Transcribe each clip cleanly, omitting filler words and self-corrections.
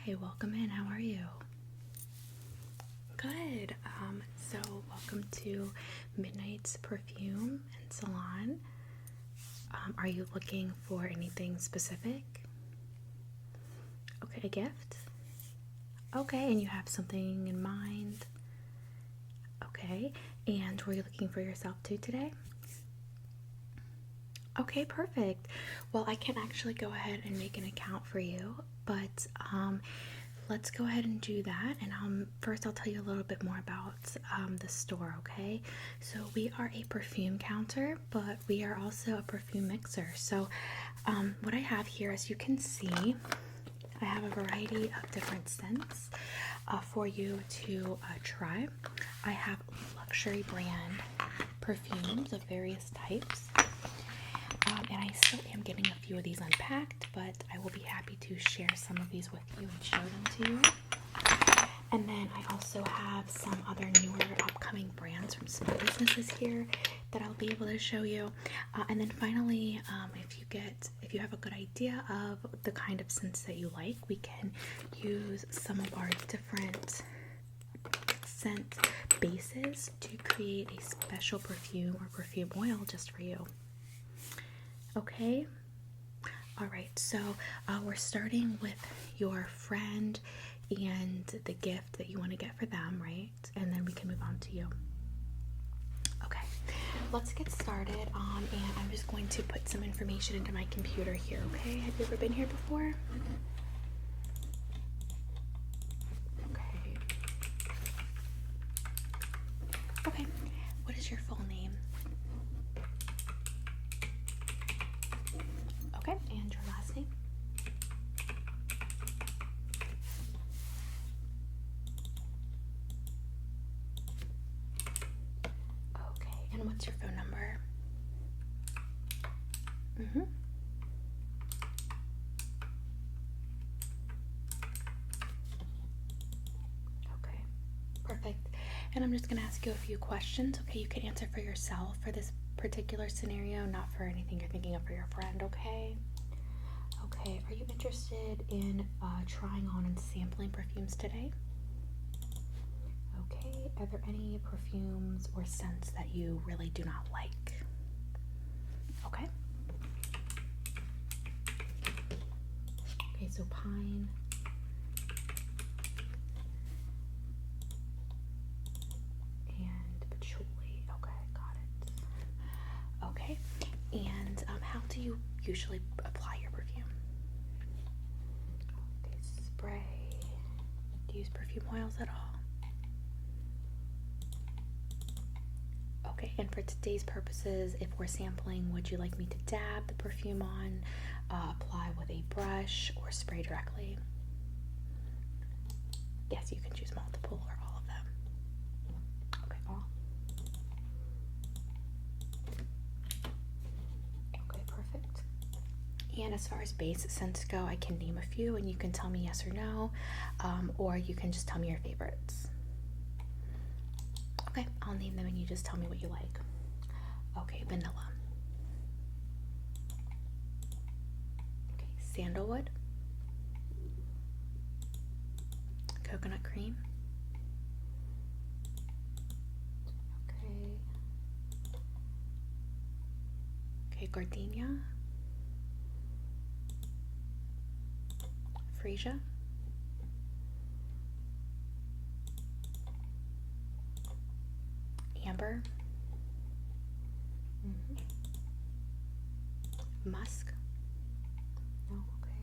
Hi, welcome in. How are you? Good. So welcome to Midnight's Perfume and Salon. Are you looking for anything specific? Okay, a gift? Okay, and you have something in mind? Okay, and were you looking for yourself too today? Okay, perfect. Well, I can actually go ahead and make an account for you, but let's go ahead and do that. And first, I'll tell you a little bit more about the store, okay? So, we are a perfume counter, but we are also a perfume mixer. So, what I have here, as you can see, I have a variety of different scents for you to try. I have luxury brand perfumes of various types. And I still am getting a few of these unpacked, but I will be happy to share some of these with you and show them to you. And then I also have some other newer upcoming brands from small businesses here that I'll be able to show you. And then finally, if you have a good idea of the kind of scents that you like, we can use some of our different scent bases to create a special perfume or perfume oil just for you. Okay, all right, so we're starting with your friend and the gift that you want to get for them, right? And then we can move on to you. Okay, let's get started, and I'm just going to put some information into my computer here, okay? Have you ever been here before? Okay. Okay, what is your full name? Okay, and your last name? Okay, and what's your phone number? Okay, perfect. And I'm just going to ask you a few questions, okay? You can answer for yourself for this particular scenario, not for anything you're thinking of for your friend, okay? Okay, are you interested in trying on and sampling perfumes today? Okay, are there any perfumes or scents that you really do not like? Okay. Okay, so pine. And patchouli. Okay, got it. Okay, and how do you usually apply your perfume? Okay, spray. Do you use perfume oils at all? Okay, and for today's purposes, if we're sampling, would you like me to dab the perfume on, apply with a brush, or spray directly? Yes, you can choose multiple or all of them. Okay, all. Okay, perfect. And as far as base scents go, I can name a few and you can tell me yes or no, or you can just tell me your favorites. Okay, I'll name them and you just tell me what you like. Okay, vanilla. Okay, sandalwood. Coconut cream. Okay. Okay, gardenia. Freesia. Amber. Musk. No, okay.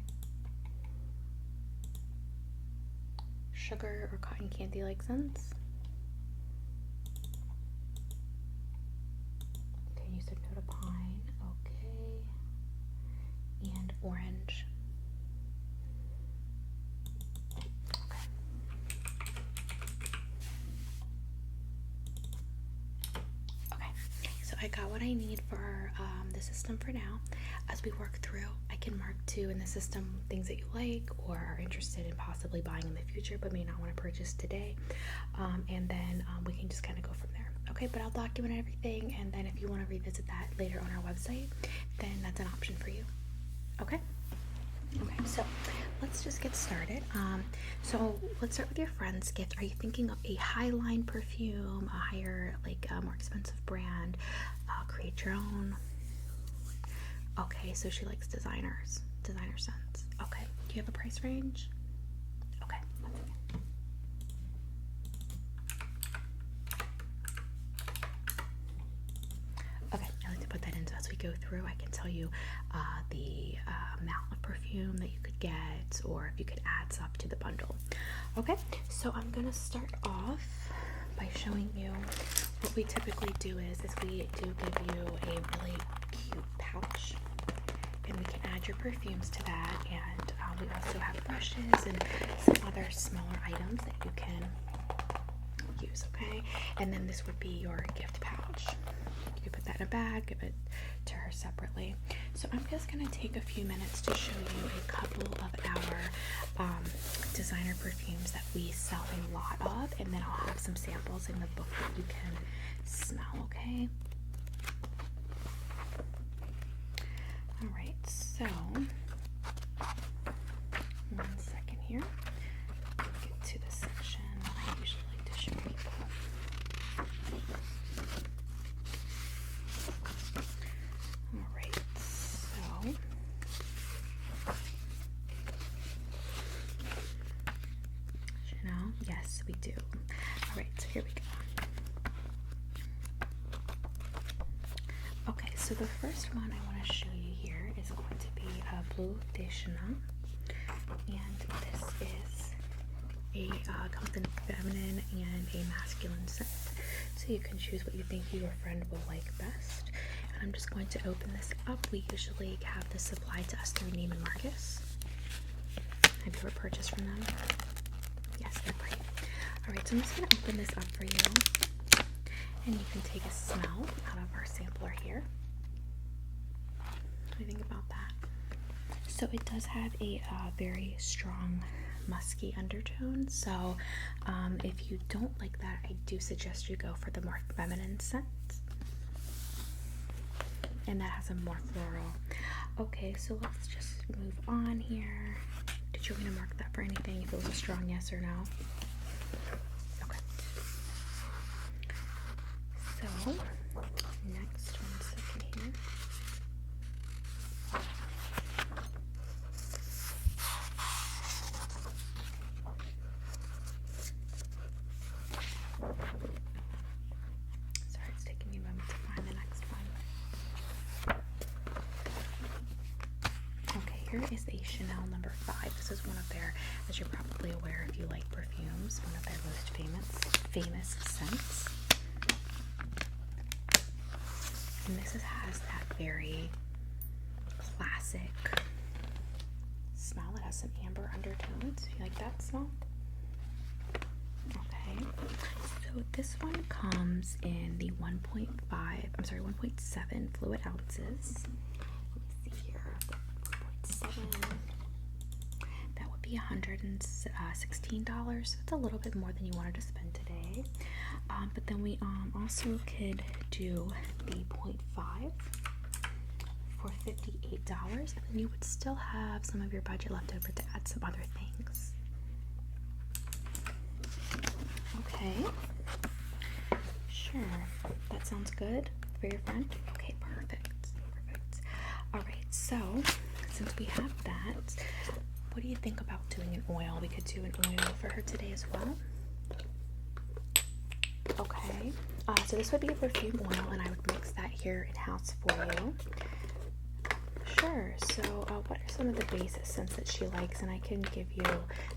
Sugar or cotton candy like scents. Okay, you said no to pine. Okay. And orange. I got what I need for the system for now. As we work through, I can mark too in the system things that you like or are interested in possibly buying in the future but may not want to purchase today, and then we can just kind of go from there. Okay, but I'll document everything, and then if you want to revisit that later on our website, then that's an option for you. Okay? Okay, so let's just get started. So let's start with your friend's gift. Are you thinking of a high-line perfume, a higher, like more expensive brand, create your own? Okay, so she likes designer scents. Okay, do you have a price range? Okay, one second. Okay, I like to put that in so as we go through, I can tell you the amount of perfume that you could get, or if you could add stuff to the bundle. Okay, so I'm gonna start off by showing you what we typically do is we do give you a really cute pouch, and we can add your perfumes to that, and we also have brushes and some other smaller items that you can use, okay? And then this would be your gift pouch. You put that in a bag, give it to her separately. So I'm just going to take a few minutes to show you a couple of our designer perfumes that we sell a lot of, and then I'll have some samples in the book that you can smell, okay? Alright, so one second here. Get to the section I usually like to show people. Alright, so Chanel, yes, we do. Alright, so here we go. Okay, so the first one I want to show you here is going to be a Bleu de Chanel, and this is comes in feminine and a masculine scent, so you can choose what you think your friend will like best. And I'm just going to open this up. We usually have this supplied to us through Neiman Marcus. Have you ever purchased from them? Yes, they're great. Alright, so I'm just going to open this up for you, and you can take a smell out of our sampler here. What do you think about that? So it does have a very strong musky undertone, so if you don't like that, I do suggest you go for the more feminine scent, and that has a more floral. Okay, so let's just move on here. Did you want to mark that for anything, if it was a strong yes or no? Okay. So next, one second here. Sorry, it's taking me a moment to find the next one. Okay, here is a Chanel number 5. This is one of their, as you're probably aware if you like perfumes, one of their most famous scents. And this has that very classic smell. It has some amber undertones. You like that smell? Okay, so this one comes in the 1.7 fluid ounces. Let me see here. 1.7. That would be $116. So it's a little bit more than you wanted to spend today. But then we also could do the 0.5 for $58, and then you would still have some of your budget left over to add some other things. Okay, sure, that sounds good for your friend. Okay, perfect. Alright, so since we have that, what do you think about doing an oil? We could do an oil for her today as well. Okay, so this would be a perfume oil, and I would mix that here in-house for you. Sure, so what are some of the basic scents that she likes, and I can give you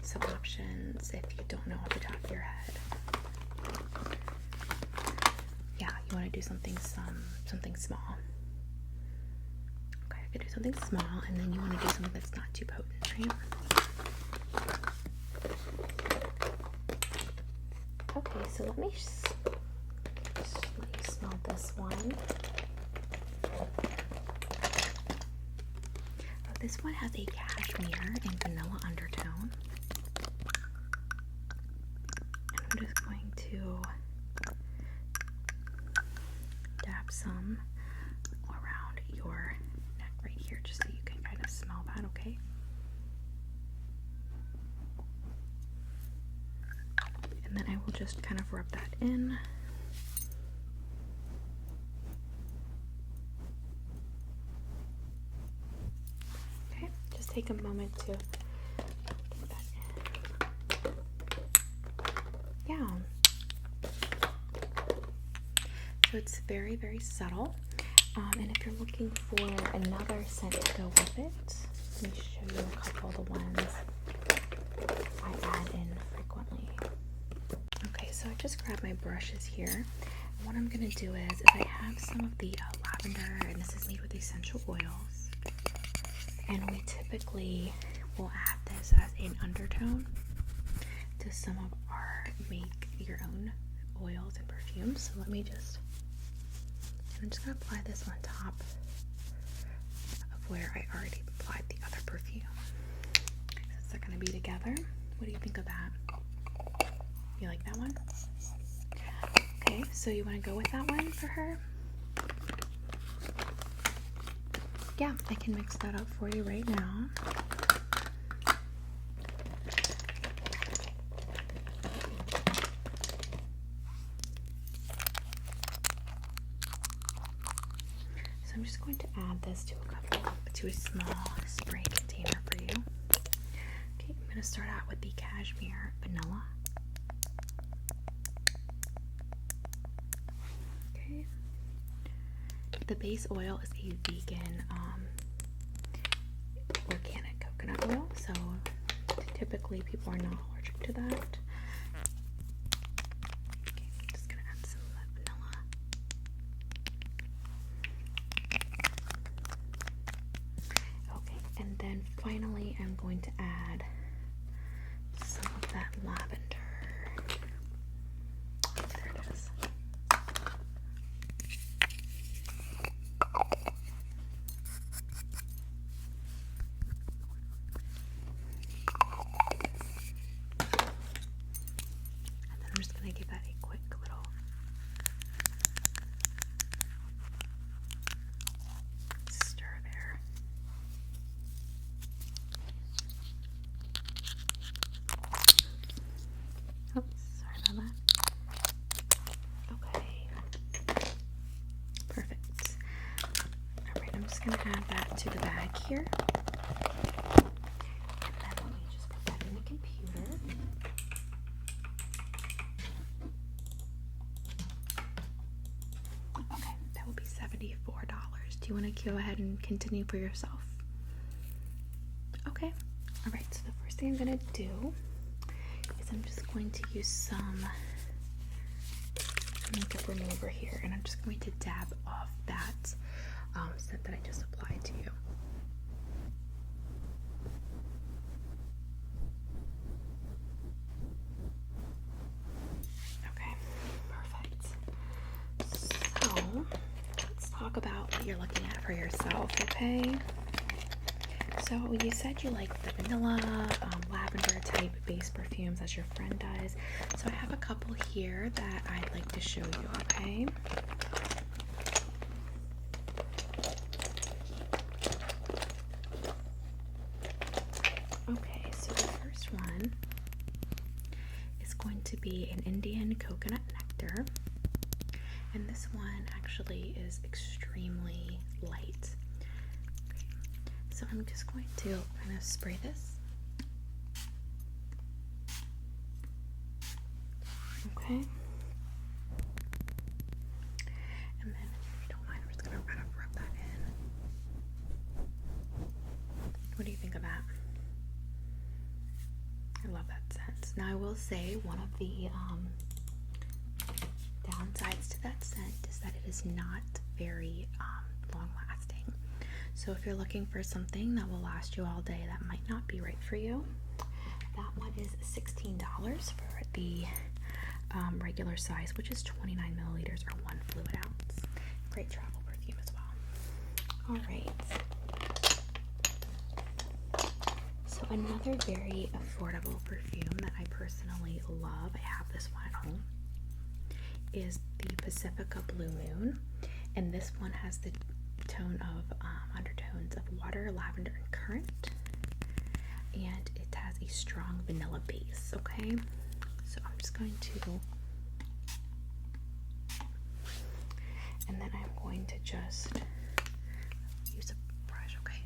some options if you don't know off the top of your head. Yeah, you want to do something small. Okay, I could do something small, and then you want to do something that's not too potent, right? Okay, so let me let you smell this one. This one has a cashmere and vanilla undertone. And I'm just going to dab some around your neck right here, just so you can kind of smell that, okay? And then I will just kind of rub that in. Okay, just take a moment to get that in. Yeah. So it's very, very subtle. And if you're looking for another scent to go with it, let me show you a couple of the ones I add in frequently. Okay, so I just grabbed my brushes here. And what I'm going to do is I have some of the lavender, and this is made with essential oils. And we typically will add this as an undertone to some of our make your own oils and perfumes. So let me just, I'm just going to apply this on top of where I already applied the other perfume. Since they're going to be together, what do you think of that? You like that one? Okay, so you want to go with that one for her? Yeah, I can mix that up for you right now. So I'm just going to add this to a small spray container for you. Okay, I'm going to start out with the cashmere vanilla. Okay. The base oil is a vegan organic coconut oil, so typically people are not allergic to that. Okay, I'm just going to add some of that vanilla. Okay, and then finally I'm going to add some of that lavender. There it is. And then I'm just going to give that a quick little stir there. Oops, sorry about that. Okay. Perfect. Alright, I'm just going to add that to the bag here. And then let me just put that in the computer. Okay, that will be $74. Do you want to go ahead and continue for yourself? Okay. Alright, so the first thing I'm going to do is I'm just going to use some makeup remover here, and I'm just going to dab off that scent that I just applied to you. Okay, perfect. So let's talk about what you're looking at for yourself, okay? So you said you like the vanilla, lavender type base perfumes as your friend does. So I have a couple here that I'd like to show you, okay? Okay, so the first one is going to be an Indian coconut nectar. And this one actually is extremely light. So I'm just going to kind of spray this. Okay. And then, if you don't mind, I'm just going to kind of rub that in. What do you think of that? I love that scent. Now I will say one of the downsides to that scent is that it is not very long lasting. So if you're looking for something that will last you all day, that might not be right for you. That one is $16 for the regular size, which is 29 milliliters or 1 fluid ounce. Great travel perfume as well. All right. So another very affordable perfume that I personally love, I have this one at home, is the Pacifica Blue Moon. And this one has the tone of undertones of water, lavender, and currant. And it has a strong vanilla base, okay? So I'm just just going to, and then I'm going to just use a brush, okay?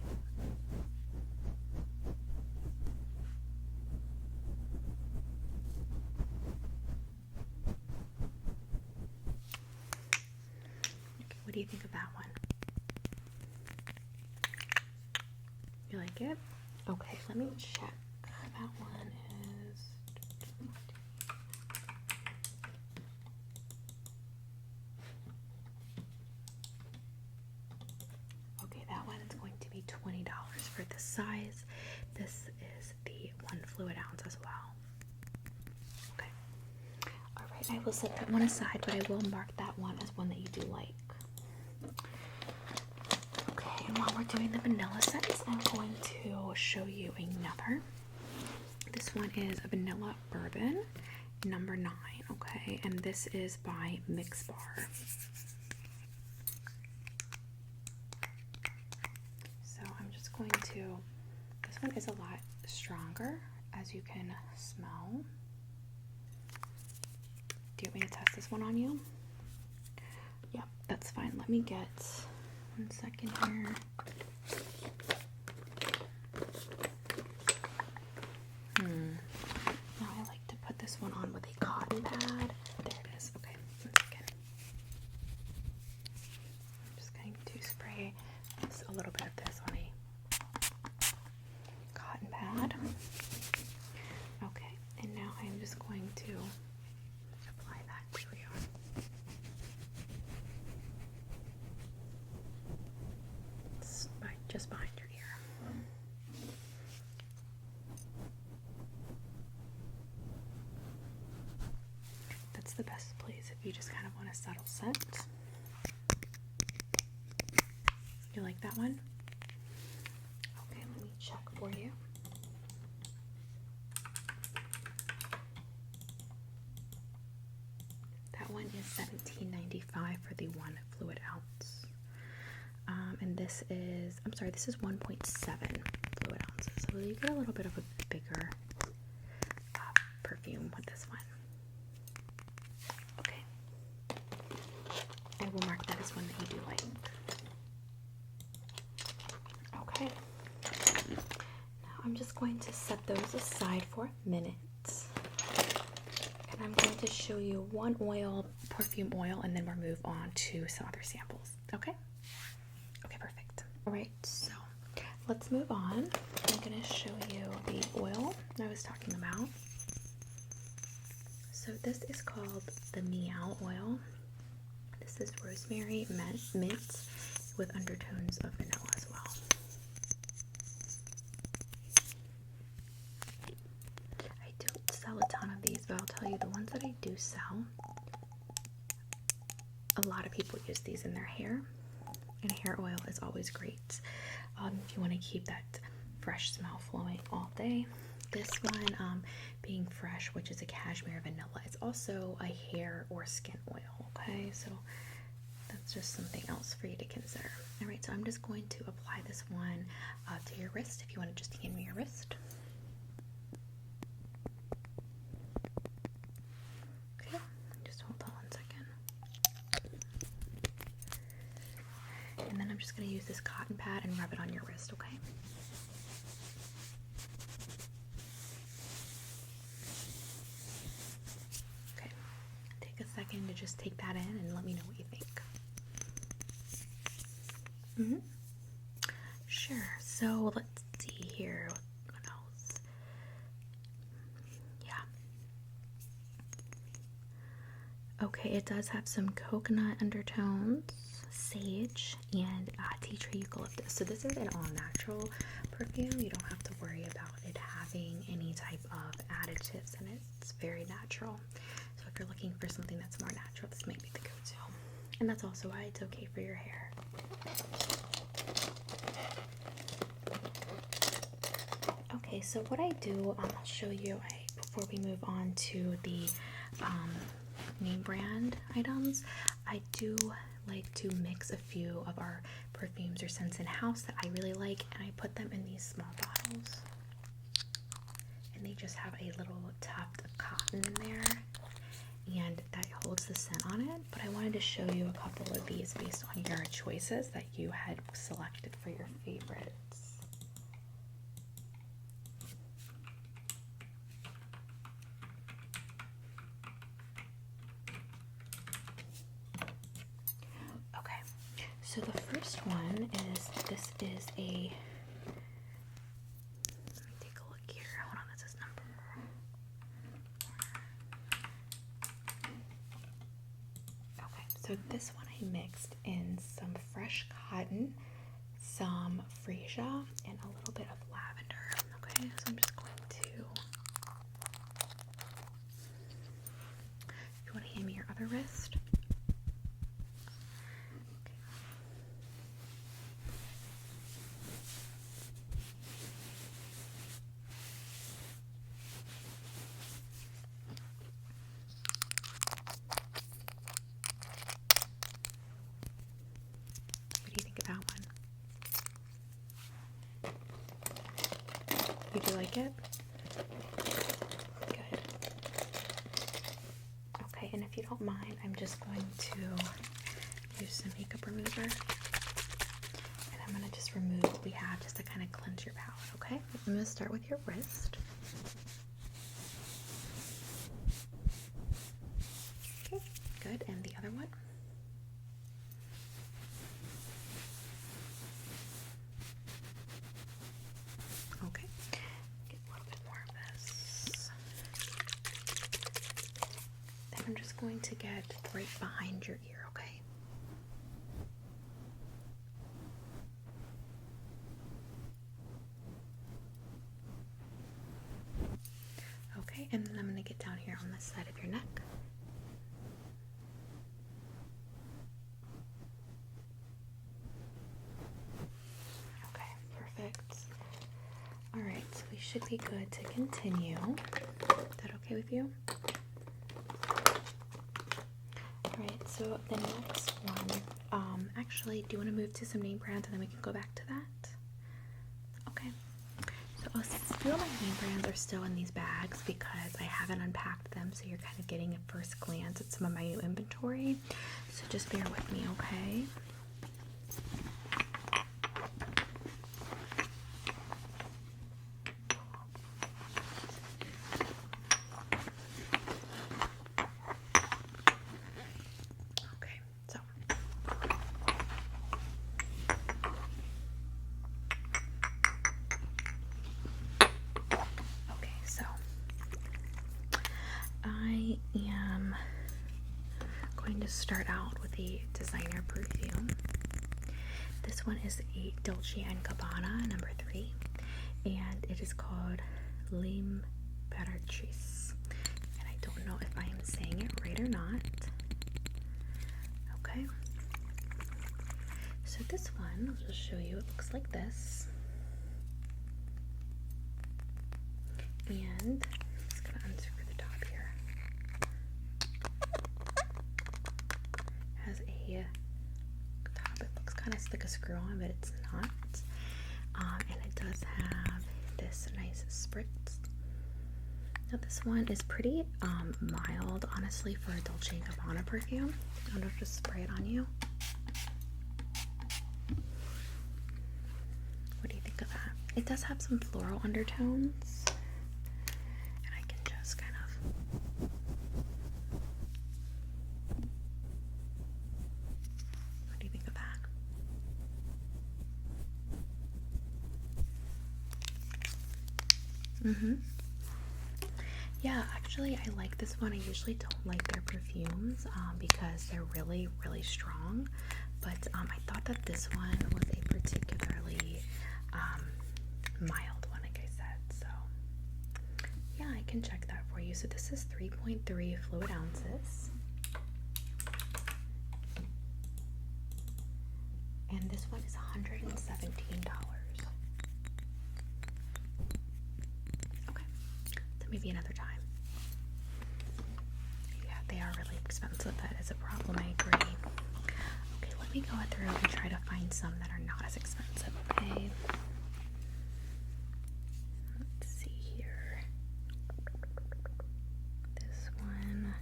Okay, what do you think of that one? You like it? Okay, let me check. That one is... Okay, that one is going to be $20 for the size. This is the 1 fluid ounce as well. Okay. Alright, I will set that one aside, but I will mark that one as one that you do like. Okay, and while we're doing the vanilla scents, I'm going to show you another. This one is a vanilla bourbon, number 9, okay? And this is by Mix Bar. So I'm just going to, this one is a lot stronger, as you can smell. Do you want me to test this one on you? Yeah, that's fine. Let me get 1 second here. Now I like to put this one on with a cotton pad. There it is. Okay, 1 second. I'm just going to spray a little bit of this on a cotton pad. Okay, and now I'm just going to apply that to your just behind your ear. That's the best place if you just kind of want a subtle scent. You like that one? Okay, let me check for you. That one is $17.95 for the 1 fluid ounce. And this is, I'm sorry, this is 1.7 fluid ounces. So you get a little bit of a bigger perfume with this one. Okay. I will mark that as one that you do like. Okay. Now I'm just going to set those aside for a minute. And I'm going to show you one oil, perfume oil, and then we'll move on to some other samples. Okay? Okay, perfect. Alright, so let's move on. I'm going to show you the oil I was talking about. So this is called the Meow oil. This is rosemary mint with undertones of vanilla as well. I don't sell a ton of these, but I'll tell you the ones that I do sell, a lot of people use these in their hair, and hair oil is always great if you want to keep that fresh smell flowing all day. This one being fresh, which is a cashmere vanilla. It's also a hair or skin oil, okay? So that's just something else for you to consider. All right, so I'm just going to apply this one to your wrist. If you want to just hand me your wrist. Okay, just hold on 1 second. And then I'm just going to use this cotton pad and rub it on your wrist, okay? Okay, take a second to just take that in and let me know what you think. Sure, so let's see here. What else? Yeah. Okay, it does have some coconut undertones, sage, and tea tree eucalyptus. So this is an all-natural perfume. You don't have to worry about it having any type of additives in it. It's very natural. So if you're looking for something that's more natural, this might be the go-to. And that's also why it's okay for your hair. Okay, so what I do, I'll show you before we move on to the name brand items. I do like to mix a few of our perfumes or scents in house that I really like, and I put them in these small bottles. And they just have a little tuft of cotton in there. and that holds the scent on it, but I wanted to show you a couple of these based on your choices that you had selected for your favorites. Okay, so the first one is, this is a, let me take a look here, hold on, this is number, okay, so this one I mixed in some fresh cotton, some freesia, and a little bit of lavender. Okay, so I'm just going to, you want to hand me your other wrist? What do you think of that one? You do like it? Good. Okay, and if you don't mind, I'm just going to use some makeup remover. And I'm going to just remove what we have just to kind of cleanse your palette, okay? I'm going to start with your wrist. Okay, good. And the other one? Okay, get a little bit more of this. Then I'm just going to get right behind your ear, okay? Okay, and then I'm going to get down here on this side of your neck. Okay, perfect. Alright, so we should be good to continue. Is that okay with you? Alright, so the next one, actually, do you want to move to some name brands and then we can go back to that? Okay. So a few of my name brands are still in these bags because I haven't unpacked them, so you're kind of getting a first glance at some of my new inventory. So just bear with me, okay? Okay, so I am going to start out with a designer perfume. This one is a Dolce & Gabbana number 3, and it is called L'Imperatrice. And I don't know if I am saying it right or not. Okay. So this one, I'll just show you, it looks like this. And I'm just going to unscrew the top here. Has a top, it looks kind of like a screw on, but it's not. And it does have this nice spritz. Now this one is pretty mild, honestly, for a Dolce & Gabbana perfume. I'm going to just spray it on you. What do you think of that? It does have some floral undertones. And I can just kind of... What do you think of that? Yeah, actually I like this one. I usually don't like their perfumes because they're really, really strong. But I thought that this one was a particularly mild one, like I said. So yeah, I can check that for you. So this is 3.3 fluid ounces. And this one is $117. Okay, so maybe another time. Yeah, they are really expensive. That is a problem, I agree. Okay, let me go through and try to find some that are not as expensive, okay? Let's see here. This one.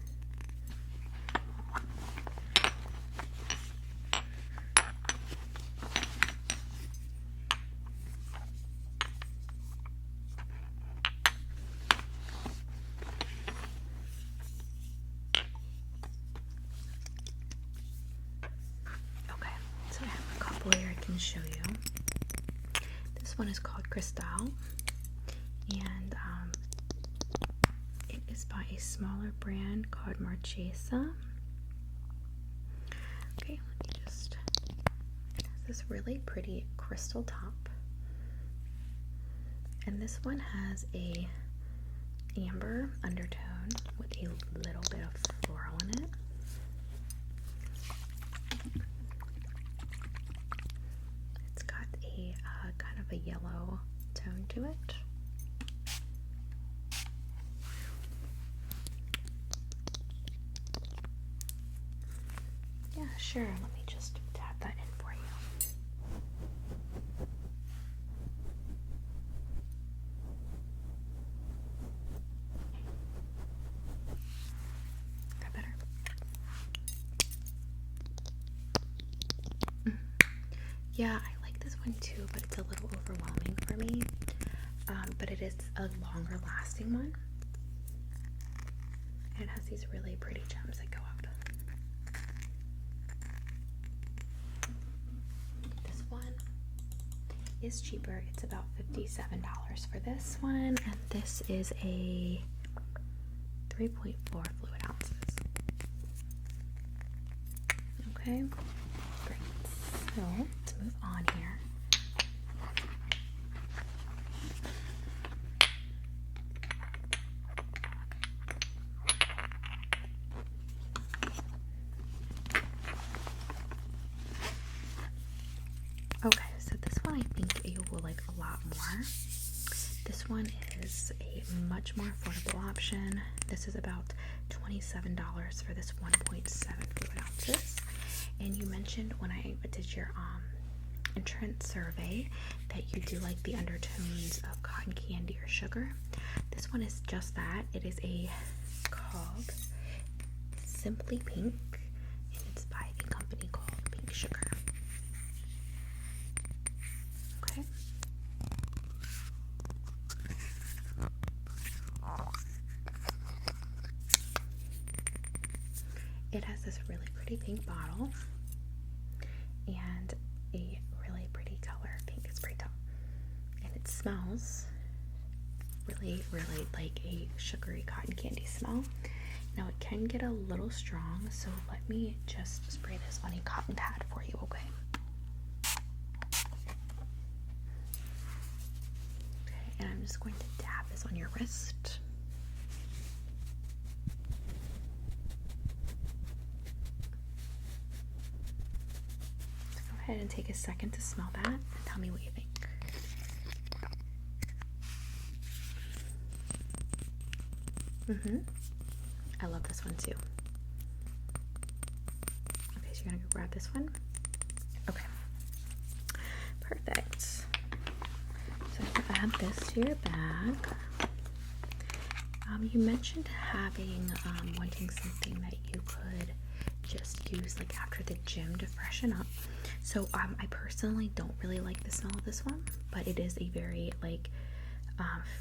can show you. This one is called Cristal, and it is by a smaller brand called Marchesa. Okay, let me just, it has this really pretty crystal top, and this one has a amber undertone with a little bit of floral in it. It's got a kind of a yellow tone to it. Yeah, sure. Let me just tap that in for you. Is that better? Yeah, I like this one too, but it's a little overwhelming for me. But it is a longer lasting one. And it has these really pretty gems that go up. This one is cheaper. It's about $57 for this one, and this is a 3.4 fluid ounces. Okay, great. So let's move on here. Okay, so this one I think you will like a lot more. This one is a much more affordable option. This is about $27 for this 1.7 fluid ounces. And you mentioned when I did your entrance survey that you do like the undertones of cotton candy or sugar. This one is just that. It is called Simply Pink, and it's by a company called Pink Sugar. Okay. It has this really pretty pink bottle and a really pretty color pink spray top, and it smells really, really like a sugary cotton candy smell. Now it can get a little strong, so let me just spray this on a cotton pad for you, okay? Okay, and I'm just going to dab this on your wrist. Go ahead and take a second to smell that and tell me what you think. I love this one too. Okay, so you're gonna go grab this one? Okay. Perfect. So I'm gonna add this to your bag. You mentioned wanting something that you could just use like after the gym to freshen up. So I personally don't really like the smell of this one, but it is a very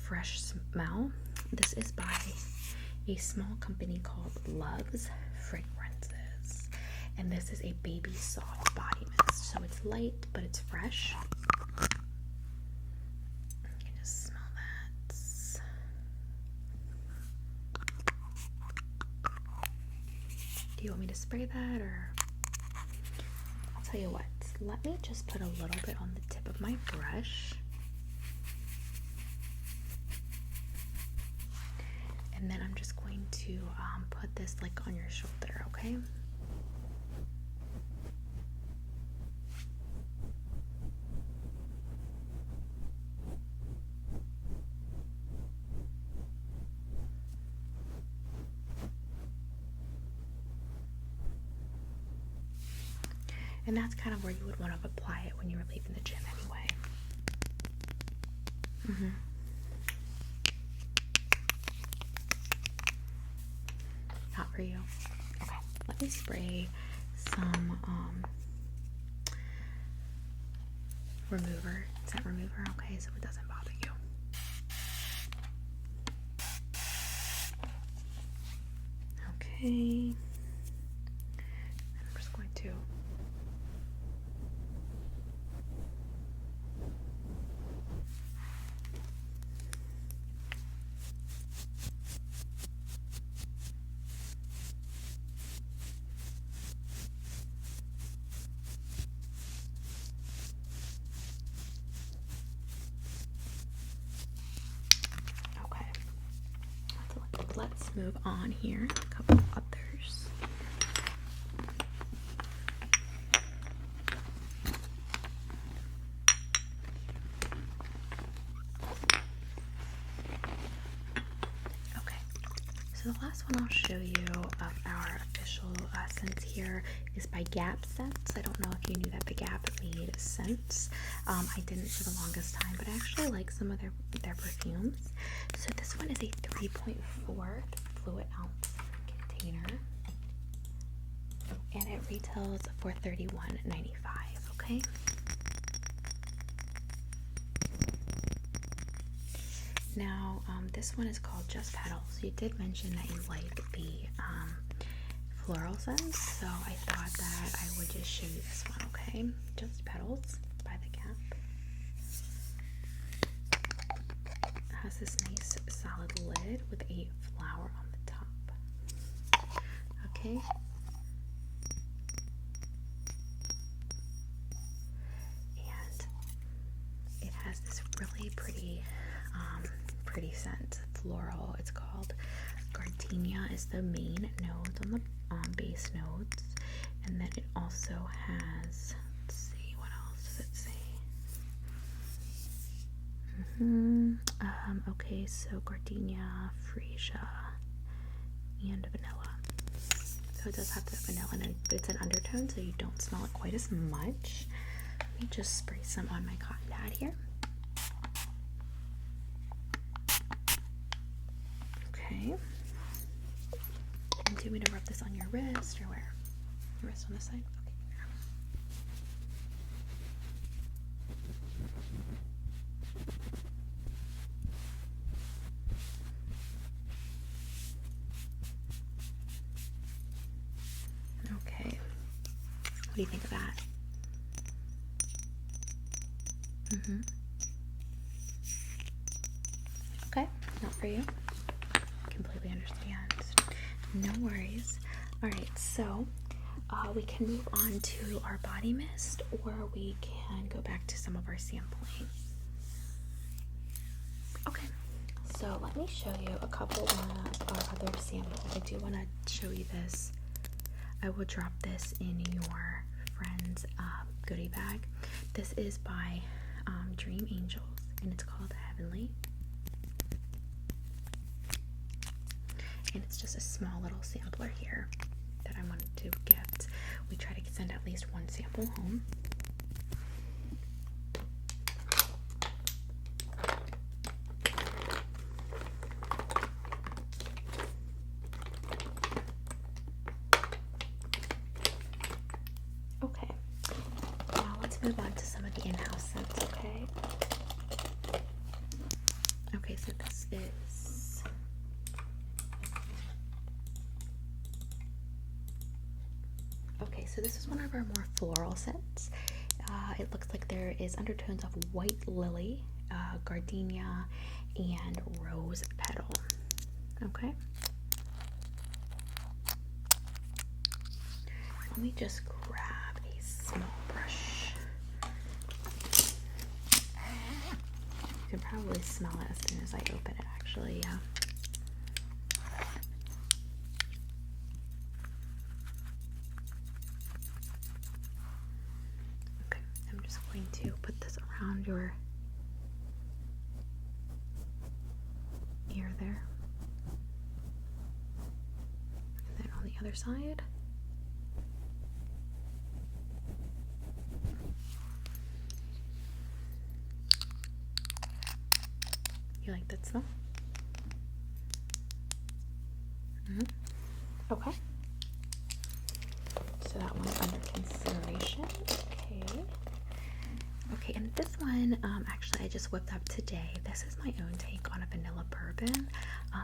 fresh smell. This is by a small company called Love's Fragrances, and this is a baby soft body mist. So it's light, but it's fresh. You can just smell that. Do you want me to spray that, or I'll tell you what, let me just put a little bit on the tip of my brush. And then I'm just going to put this like on your shoulder, okay? And that's kind of where you would want to apply it when you were leaving the gym anyway. Not for you. Okay, let me spray some remover, scent remover, okay, so it doesn't bother you. Okay. I'm just going to let's move on here. A couple of others. Okay, so the last one I'll show you of our official scents here is by Gap Scents. I don't know if you knew that the Gap made scents. I didn't for the longest time, but I actually like some of their perfumes. So this one is a 3.4 fluid ounce container, and it retails for $31.95. Okay. Now, this one is called Just Petals. You did mention that you like the floral scents, so I thought that I would just show you this one, okay? Just Petals by the Gap. It has this nice solid lid with a flower on the top. Okay. And it has this really pretty scent, floral. It's called Gardenia is the main node on the base notes, and then it also has, let's see, what else does it say? Okay, so Gardenia, freesia, and vanilla. So it does have the vanilla in it, but it's an undertone, so you don't smell it quite as much. Let me just spray some on my cotton pad here. Okay. And do you want me to rub this on your wrist or where? Your wrist on this side? Okay. Okay. What do you think of that? Okay, not for you. Completely understand. No worries. Alright, so we can move on to our body mist, or we can go back to some of our sampling. Okay, so let me show you a couple of our other samples. I do want to show you this. I will drop this in your friend's goodie bag. This is by Dream Angels, and it's called Heavenly. And it's just a small little sampler here that I wanted to gift. We try to send at least one sample home. Okay, now let's move on to some of the in-house scents, okay? Okay, so this is so this is one of our more floral scents. It looks like there is undertones of white lily, gardenia, and rose petal. Okay. Let me just grab a small brush. You can probably smell it as soon as I open it, actually, yeah. Okay, I'm just going to put this around your ear there. And then on the other side. You like that smell? Okay. So that one's under consideration. Okay, and this one, actually I just whipped up today. This is my own take on a vanilla bourbon,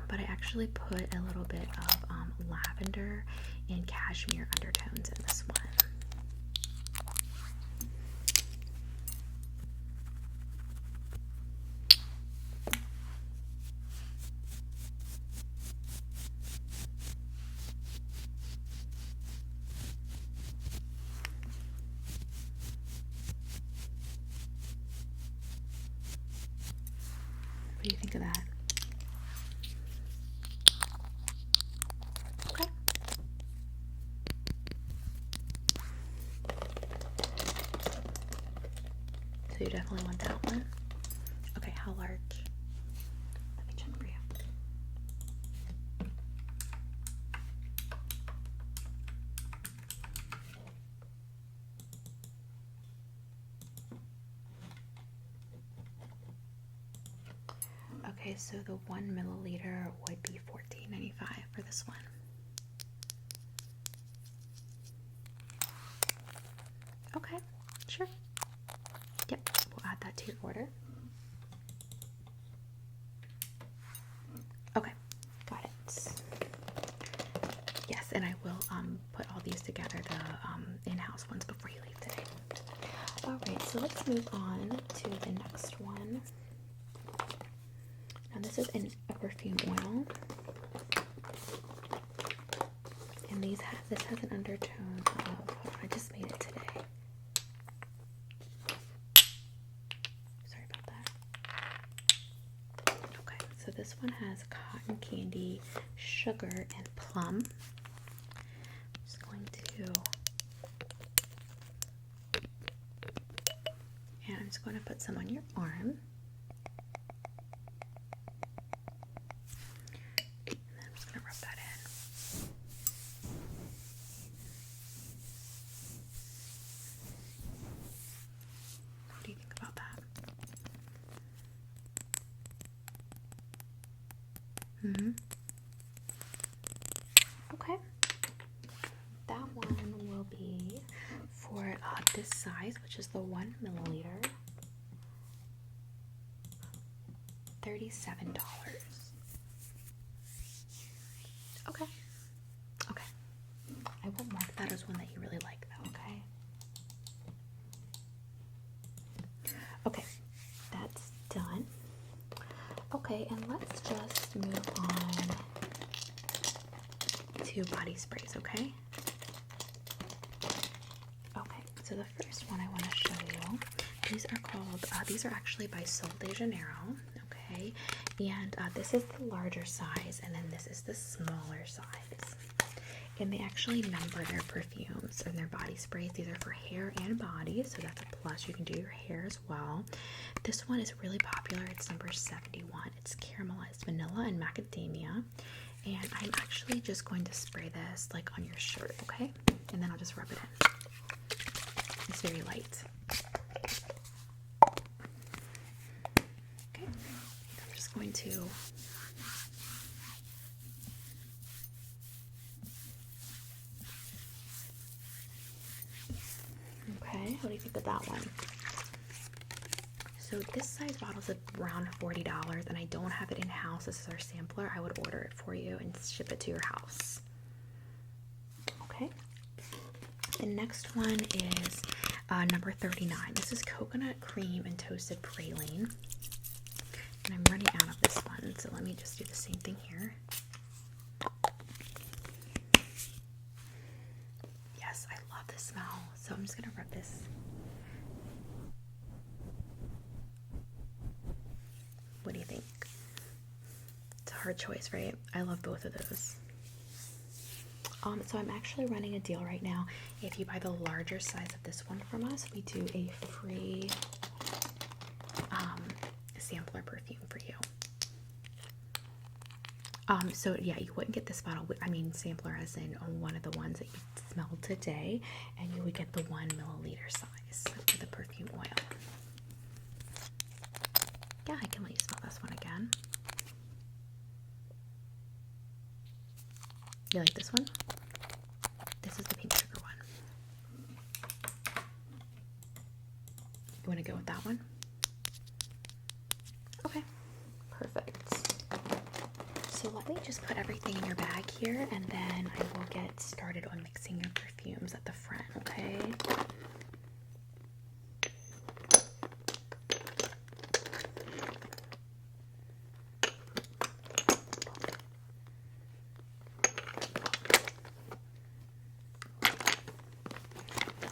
but I actually put a little bit of lavender and cashmere undertones in this one. What do you think of that? So you definitely want that one. Okay, how large? Let me check for you. Okay, so the 1 milliliter would be $14.95 for this one. Okay, sure. Yep, we'll add that to your order. Okay, got it. Yes, and I will put all these together, the in-house ones, before you leave today. All right, so let's move on to the next one. Now this is a perfume oil, and this has an undertone of, I just made it today. Sorry about that. Okay, so this one has cotton candy, sugar, and plum. I'm just going to put some on your arm. And then I'm just going to rub that in. What do you think about that? Okay. That one will be for this size, which is the 1 milliliter, $37. Okay. Okay. I will mark that as one that you really like, though, okay? Okay, that's done. Okay, and let's just move on to body sprays, okay? Okay, so the first one I want to show you, these are called, these are actually by Sol de Janeiro, okay? And this is the larger size, and then this is the smaller size. And they actually number their perfumes and their body sprays. These are for hair and body, so that's a plus. You can do your hair as well. This one is really popular. It's number 71. It's caramelized vanilla and macadamia. And I'm actually just going to spray this like on your shirt, okay? And then I'll just rub it in. It's very light. Okay. I'm just going to okay, what do you think of that one? So this size bottle is around $40, and I don't have it in-house. This is our sampler. I would order it for you and ship it to your house. Okay. The next one is number 39. This is coconut cream and toasted praline. And I'm running out of this one, so let me just do the same thing here. Yes, I love the smell. So I'm just going to rub this. What do you think? It's a hard choice, right? I love both of those. So I'm actually running a deal right now. If you buy the larger size of this one from us, we do a free sampler perfume for you. So yeah, you wouldn't get this bottle, sampler as in one of the ones that you smelled today, and you would get the 1 milliliter size for the perfume oil. Yeah, I can let you smell this one again. You like this one? This is the pink sugar one. You want to go with that one? Okay, perfect. So let me just put everything in your bag here, and then I will get started on mixing your perfumes at the front, okay?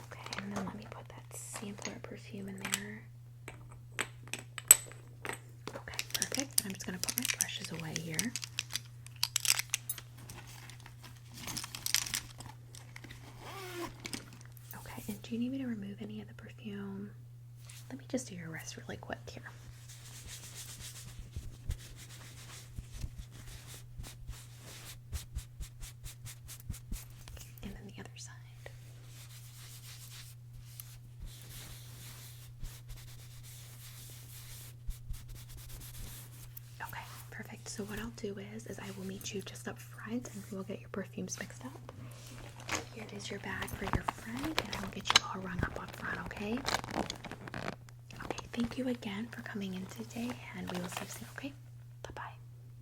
Okay, and then let me put that sampler perfume in there. Okay, perfect. I'm just going to put my brushes away here. Okay, and do you need me to remove any of the perfume? let me just do your wrist really quick here. And then the other side. Okay, perfect. So what I'll do is I will meet you just up front and we will get your perfumes mixed up. Here is your bag for your friend and I'll get you all rung up up front, okay? Okay, thank you again for coming in today and we will see you soon, okay?